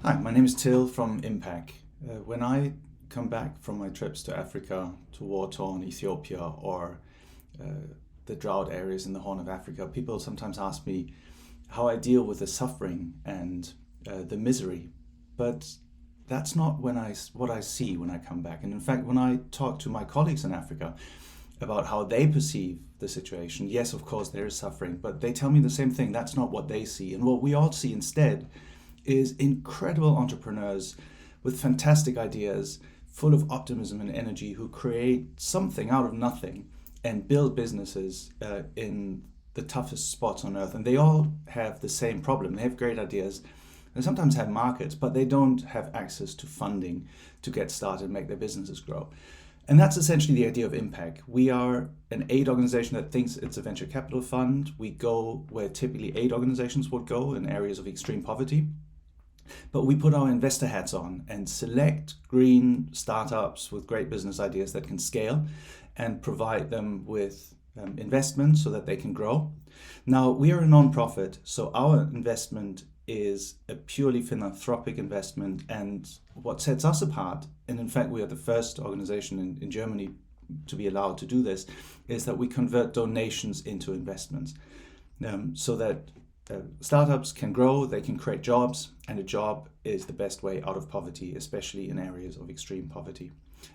Hi, my name is Till from Impacc. When I come back from my trips to Africa, to war-torn Ethiopia or the drought areas in the Horn of Africa, people sometimes ask me how I deal with the suffering and the misery. But that's not what I see when I come back. And in fact, when I talk to my colleagues in Africa about how they perceive the situation, yes, of course, there is suffering, but they tell me the same thing. That's not what they see. And what we all see instead is incredible entrepreneurs with fantastic ideas, full of optimism and energy, who create something out of nothing and build businesses in the toughest spots on earth. And they all have the same problem. They have great ideas and sometimes have markets, but they don't have access to funding to get started and make their businesses grow. And that's essentially the idea of Impacc. We are an aid organization that thinks it's a venture capital fund. We go where typically aid organizations would go, in areas of extreme poverty. But we put our investor hats on and select green startups with great business ideas that can scale and provide them with investment so that they can grow. Now, we are a non-profit, so our investment is a purely philanthropic investment. And what sets us apart, and in fact we are the first organization in Germany to be allowed to do this, is that we convert donations into investments, so that startups can grow, they can create jobs, and a job is the best way out of poverty, especially in areas of extreme poverty.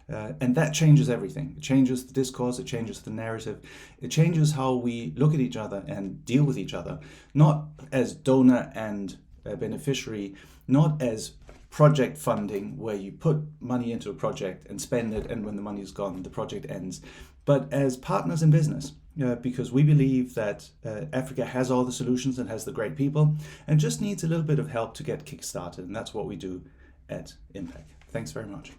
And that changes everything. It changes the discourse, it changes the narrative, it changes how we look at each other and deal with each other, not as donor and beneficiary, not as project funding where you put money into a project and spend it, and when the money is gone, the project ends, but as partners in business. Because we believe that Africa has all the solutions and has the great people and just needs a little bit of help to get kick-started. And that's what we do at Impacc. Thanks very much.